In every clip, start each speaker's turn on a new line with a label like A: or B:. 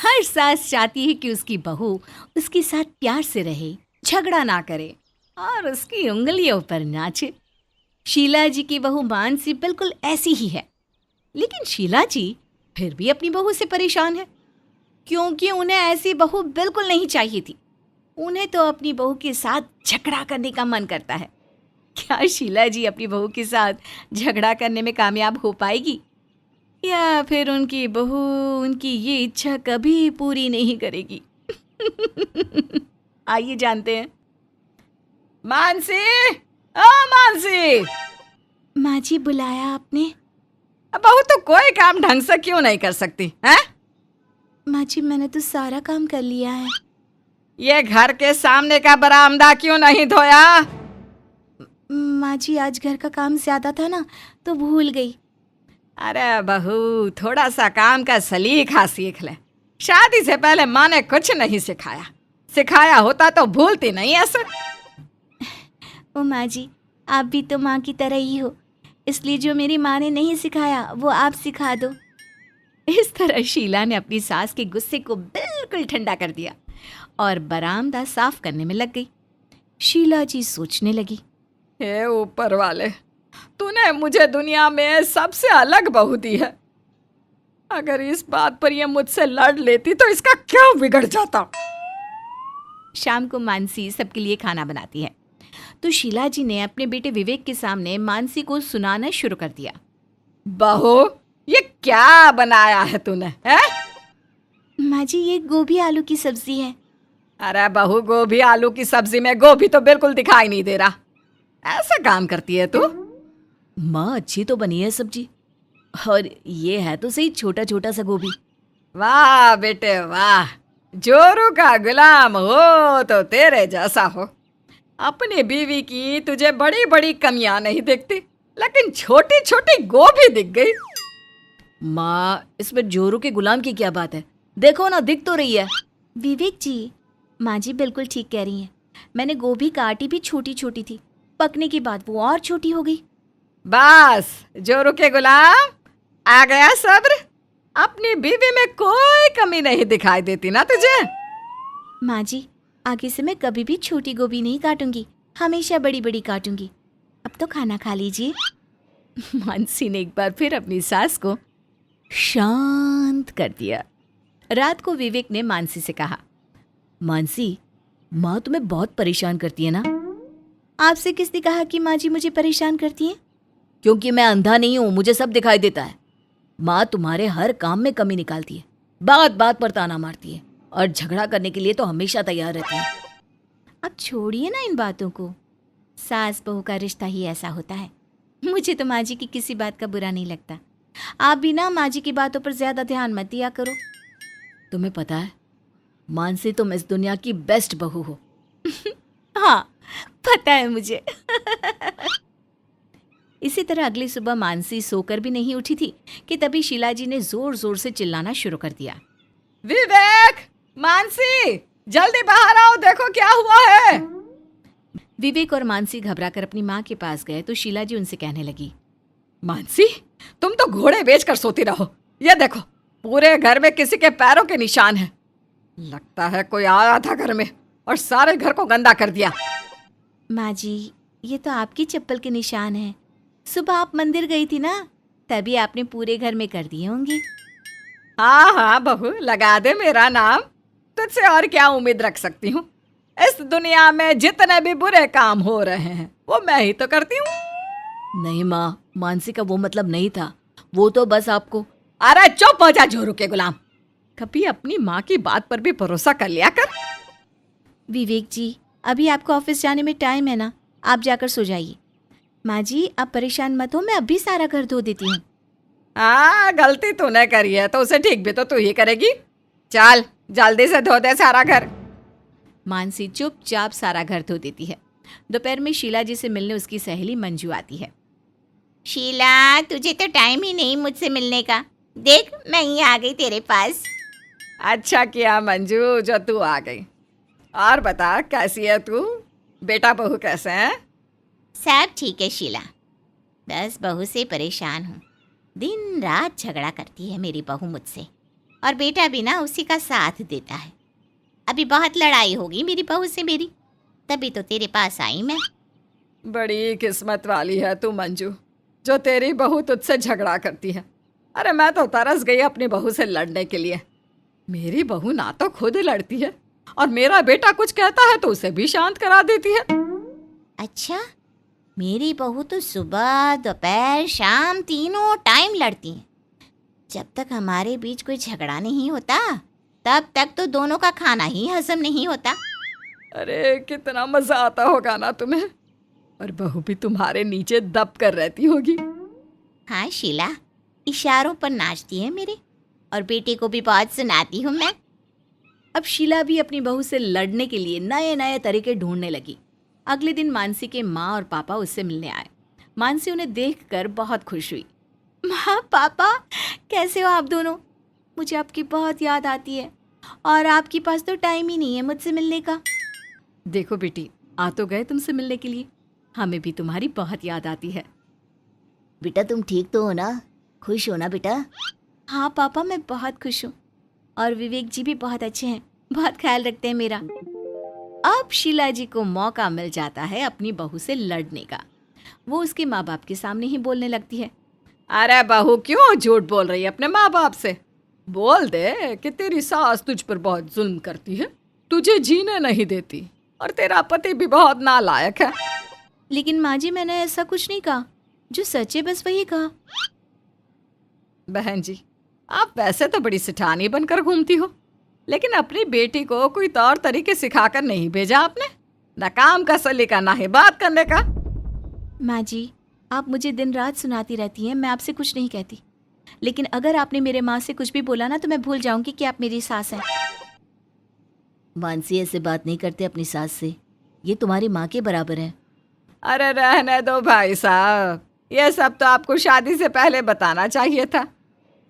A: हर सास चाहती है कि उसकी बहू उसके साथ प्यार से रहे, झगड़ा ना करे और उसकी उंगलियों पर नाचे। शीला जी की बहू मानसी बिल्कुल ऐसी ही है। लेकिन शीला जी फिर भी अपनी बहू से परेशान है, क्योंकि उन्हें ऐसी बहू बिल्कुल नहीं चाहिए थी। उन्हें तो अपनी बहू के साथ झगड़ा करने का मन करता है। क्या शीला जी अपनी बहू के साथ झगड़ा करने में कामयाब हो पाएगी, या फिर उनकी बहू उनकी ये इच्छा कभी पूरी नहीं करेगी? आइए जानते हैं। मानसी, ओ मानसी। माँ जी, बुलाया आपने? बहू तो कोई काम ढंग से क्यों नहीं कर सकती है? माँ जी, मैंने तो सारा काम कर लिया है। ये घर के सामने का बरामदा क्यों नहीं धोया? माँ जी, आज घर का काम ज्यादा था ना, तो भूल गई। अरे बहू, थोड़ा सा काम का सलीका सीख ले। शादी से पहले माँ ने कुछ नहीं सिखाया। सिखाया होता तो भूलती नहीं ऐसे। ओ माँ जी, आप भी तो माँ की तरह ही हो, इसलिए जो मेरी माँ ने नहीं सिखाया वो आप सिखा दो। इस तरह शीला ने अपनी सास के गुस्से को बिल्कुल ठंडा कर दिया और बरामदा साफ करने में लग गई। शीला जी सोचने लगी, हे ऊपर वाले, तूने मुझे दुनिया में सबसे अलग बहू दी है। अगर इस बात पर यह मुझसे लड़ लेती तो इसका क्या बिगड़ जाता। शाम को मानसी सबके लिए खाना बनाती है, तो शीला जी ने अपने बेटे विवेक के सामने मानसी को सुनाना शुरू कर दिया। बहू, ये क्या बनाया है तूने? है? माँ जी, ये गोभी आलू की सब्जी है। अरे बहू, गोभी आलू की सब्जी में गोभी तो बिल्कुल दिखाई नहीं दे रहा। ऐसा काम करती है तू? माँ, अच्छी तो बनी है सब्जी, और ये है तो सही छोटा छोटा सा गोभी। वाह बेटे वाह, जोरू का गुलाम हो तो तेरे जैसा हो। अपनी बीवी की तुझे बड़ी बड़ी कमियां नहीं दिखती, लेकिन छोटी छोटी गोभी दिख गई। माँ, इसमें जोरू के गुलाम की क्या बात है? देखो ना, दिख तो रही है। विवेक जी, माँ जी बिल्कुल ठीक कह रही हैं। मैंने गोभी काटी भी छोटी छोटी थी, पकने के बाद वो और छोटी हो गई। बस जोरू के गुलाम, आ गया सब्र। अपनी बीवी में कोई कमी नहीं दिखाई देती ना तुझे? माँ जी, आगे से मैं कभी भी छोटी गोभी नहीं काटूंगी, हमेशा बड़ी बड़ी काटूंगी। अब तो खाना खा लीजिए। मानसी ने एक बार फिर अपनी सास को शांत कर दिया। रात को विवेक ने मानसी से कहा, मानसी, माँ तुम्हें बहुत परेशान करती है ना? आपसे किसने कहा कि माँ जी मुझे परेशान करती हैं? क्योंकि मैं अंधा नहीं हूँ, मुझे सब दिखाई देता है। माँ तुम्हारे हर काम में कमी निकालती है, बात बात पर ताना मारती है, और झगड़ा करने के लिए तो हमेशा तैयार रहती है। अब छोड़िए ना इन बातों को, सास बहू का रिश्ता ही ऐसा होता है। मुझे तो माँ जी की किसी बात का बुरा नहीं लगता। आप भी ना माँ जी की बातों पर ज्यादा ध्यान मत दिया करो। तुम्हें पता है, मानसी, तुम इस दुनिया की बेस्ट बहू हो। हाँ, पता है मुझे। इसी तरह अगली सुबह मानसी सोकर भी नहीं उठी थी कि तभी शीला जी ने जोर जोर से चिल्लाना शुरू कर दिया। विवेक, मानसी, जल्दी बाहर आओ, देखो क्या हुआ है। विवेक और मानसी घबराकर अपनी माँ के पास गए तो शीला जी उनसे कहने लगी, मानसी, तुम तो घोड़े बेचकर सोती रहो। ये देखो, पूरे घर में किसी के पैरों के निशान हैं। लगता है कोई आया था घर में और सारे घर को गंदा कर दिया। माँ जी, ये तो आपकी चप्पल के निशान हैं। सुबह आप मंदिर गई थी ना, तभी आपने पूरे घर में कर दिए होंगे। हाँ हाँ बहू, लगा दे मेरा नाम, तुझसे और क्या उम्मीद रख सकती हूँ। इस दुनिया में जितने भी बुरे काम हो रहे हैं वो मैं ही तो करती हूँ। नहीं माँ, मानसी का वो मतलब नहीं था, वो तो बस आपको। अरे चुप हो जा जोरू के गुलाम, कभी अपनी माँ की बात पर भी भरोसा कर लिया कर। विवेक जी, अभी आपको ऑफिस जाने में टाइम है ना, आप जाकर सो जाइए। माँ जी, आप परेशान मत हो, मैं अभी सारा घर धो देती हूँ। हाँ, गलती तूने करी है तो उसे ठीक भी तो तू ही करेगी। चल जल्दी से धो दे सारा घर। मानसी चुपचाप सारा घर धो देती है। दोपहर में शीला जी से मिलने उसकी सहेली मंजू आती है। शीला, तुझे तो टाइम ही नहीं मुझसे मिलने का। देख, मैं ही आ गई तेरे पास। अच्छा किया मंजू जो तू आ गई। और बता, कैसी है तू? बेटा बहू कैसे हैं? सब ठीक है शीला, बस बहू से परेशान हूँ। दिन रात झगड़ा करती है मेरी बहू मुझसे।
B: और बेटा भी ना उसी का साथ देता है। अभी बहुत लड़ाई होगी मेरी बहू से मेरी, तभी तो तेरे पास आई मैं।
A: बड़ी किस्मत वाली है तू मंजू, जो तेरी बहू तुझसे झगड़ा करती है। अरे मैं तो तरस गई अपनी बहू से लड़ने के लिए। मेरी बहू ना तो खुद लड़ती है और मेरा बेटा कुछ कहता है तो उसे भी शांत करा देती है।
B: अच्छा, मेरी बहू तो सुबह दोपहर शाम तीनों टाइम लड़ती है। जब तक हमारे बीच कोई झगड़ा नहीं होता तब तक तो दोनों का खाना ही हजम नहीं होता।
A: अरे कितना मजा आता होगा ना तुम्हें, और बहू भी तुम्हारे नीचे दब कर रहती होगी।
B: हाँ शीला, इशारों पर नाचती है मेरे, और बेटे को भी बहुत सुनाती हूँ मैं।
A: अब शीला भी अपनी बहू से लड़ने के लिए नए नए तरीके ढूंढने लगी। अगले दिन मानसी के माँ और पापा उससे मिलने आए। मानसी उन्हें देखकर बहुत खुश हुई। माँ पापा, कैसे हो आप दोनों? मुझे आपकी बहुत याद आती है और आपके पास तो टाइम ही नहीं है मुझसे मिलने का। देखो बेटी, आ तो गए तुमसे मिलने के लिए, हमें भी तुम्हारी बहुत याद आती है।
B: बेटा तुम ठीक तो हो ना? खुश हो ना बेटा?
A: हाँ पापा, मैं बहुत खुश हूँ और विवेक जी भी बहुत अच्छे हैं, बहुत ख्याल रखते हैं मेरा। अब शीला जी को मौका मिल जाता है अपनी बहू से लड़ने का। वो उसके माँ बाप के सामने ही बोलने लगती है। अरे बहू, क्यों झूठ बोल रही है अपने माँ बाप से? बोल दे कि तेरी सास तुझ पर बहुत जुल्म करती है, तुझे जीने नहीं देती और तेरा पति भी बहुत नालायक है। लेकिन माँ जी, मैंने ऐसा कुछ नहीं कहा, जो सच है बस वही कहा। बहन जी, आप वैसे तो बड़ी सिठानी बनकर घूमती हो, लेकिन अपनी बेटी को कोई तौर तरीके सिखाकर नहीं भेजा आपने, न काम का सलीका ना ही बात करने का। माँ जी, आप मुझे दिन रात सुनाती रहती हैं, मैं आपसे कुछ नहीं कहती, लेकिन अगर आपने मेरे माँ से कुछ भी बोला ना तो मैं भूल जाऊंगी कि आप मेरी सास हैं।
B: मानसी ऐसे बात नहीं करते अपनी सास से, ये तुम्हारी माँ के बराबर है।
A: अरे रहने दो भाई साहब, ये सब तो आपको शादी से पहले बताना चाहिए था,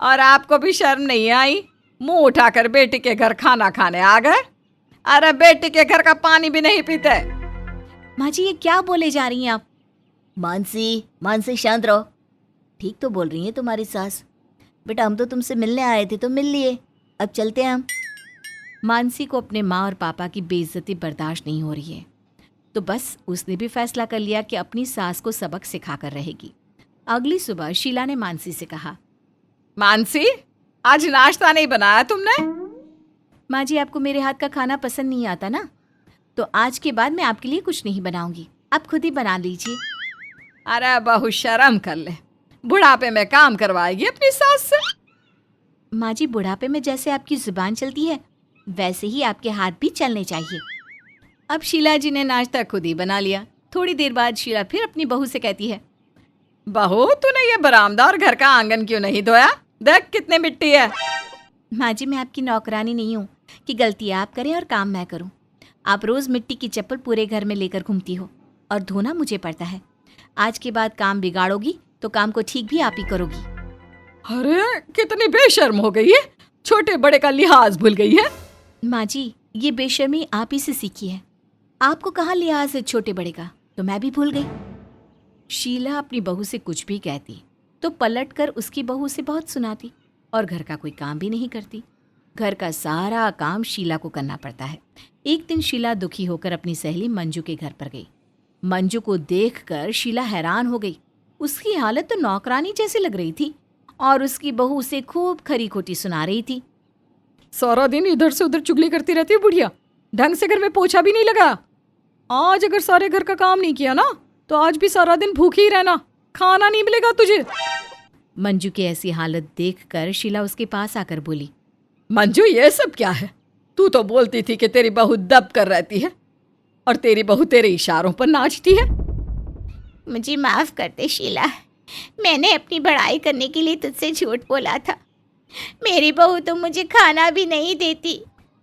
A: और आपको भी शर्म नहीं आई? मुंह उठाकर बेटी के घर खाना खाने आ गए। अरे बेटी के घर का पानी भी नहीं पीते। माँ जी, ये क्या बोले जा रही हैं आप?
B: मानसी शांत रहो। ठीक तो बोल रही है तुम्हारी सास। बेटा हम तो तुमसे मिलने आए थे तो मिल लिए, अब चलते हैं हम।
A: मानसी को अपने माँ और पापा की बेइज्जती बर्दाश्त नहीं हो रही है, तो बस उसने भी फैसला कर लिया कि अपनी सास को सबक सिखाकर रहेगी। अगली सुबह शीला ने मानसी से कहा, मानसी, आज नाश्ता नहीं बनाया तुमने? माँ जी, आपको मेरे हाथ का खाना पसंद नहीं आता ना, तो आज के बाद मैं आपके लिए कुछ नहीं बनाऊंगी, आप खुद ही बना लीजिए। अरे बहू, शर्म कर ले, बुढ़ापे में काम करवाएगी अपनी सास से। माँ जी, बुढ़ापे में जैसे आपकी जुबान चलती है वैसे ही आपके हाथ भी चलने चाहिए। अब शीला जी ने नाश्ता खुद ही बना लिया। थोड़ी देर बाद शीला फिर अपनी बहू से कहती है, बहू, तूने ये बरामदा और घर का आंगन क्यों नहीं धोया? देख कितनी मिट्टी है। माँ जी, मैं आपकी नौकरानी नहीं हूँ कि गलती आप करें और काम मैं करूँ। आप रोज मिट्टी की चप्पल पूरे घर में लेकर घूमती हो और धोना मुझे पड़ता है। आज के बाद काम बिगाड़ोगी तो काम को ठीक भी आप ही करोगी। अरे कितनी बेशर्म हो गई है, छोटे बड़े का लिहाज भूल गई है। माँ जी, ये बेशर्मी आप ही से सीखी है, आपको कहाँ लिहाज है छोटे बड़े का, तो मैं भी भूल गई। शीला अपनी बहू से कुछ भी कहती तो पलट कर उसकी बहू से बहुत सुनाती और घर का कोई काम भी नहीं करती। घर का सारा काम शीला को करना पड़ता है। एक दिन शीला दुखी होकर अपनी सहेली मंजू के घर पर गई। मंजू को देखकर शीला हैरान हो गई। उसकी हालत तो नौकरानी जैसी लग रही थी और उसकी बहू उसे खूब खरी खोटी सुना रही थी। सारा दिन इधर से उधर चुगली करती रहती है बुढ़िया, ढंग से घर में पोछा भी नहीं लगा। आज अगर सारे घर का काम नहीं किया ना तो आज भी सारा दिन भूखी ही रहना, खाना नहीं मिलेगा तुझे। मंजू की ऐसी हालत देखकर शीला उसके पास आकर बोली, मंजू, ये सब क्या है? तू तो बोलती थी कि तेरी बहू दब कर रहती है और तेरी बहू तेरे इशारों पर नाचती है।
B: मुझे माफ कर दे शीला, मैंने अपनी बड़ाई करने के लिए तुझसे झूठ बोला था। मेरी बहू तो मुझे खाना भी नहीं देती,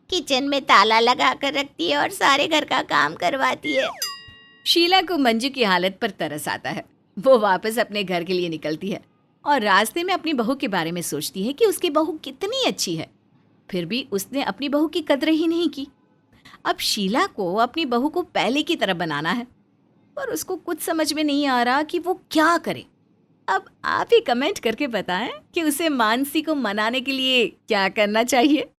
B: किचन में ताला लगा कर रखती है और सारे घर का काम करवाती है। शीला को मंजू की हालत पर तरस आता है। वो वापस अपने घर के लिए निकलती है और रास्ते में अपनी बहू के बारे में सोचती है कि उसकी बहू कितनी अच्छी है, फिर भी उसने अपनी बहू की कदर ही नहीं की। अब शीला को अपनी बहू को पहले की तरह बनाना है, पर उसको कुछ समझ में नहीं आ रहा कि वो क्या करे।
A: अब आप ही कमेंट करके बताएं कि उसे मानसी को मनाने के लिए क्या करना चाहिए।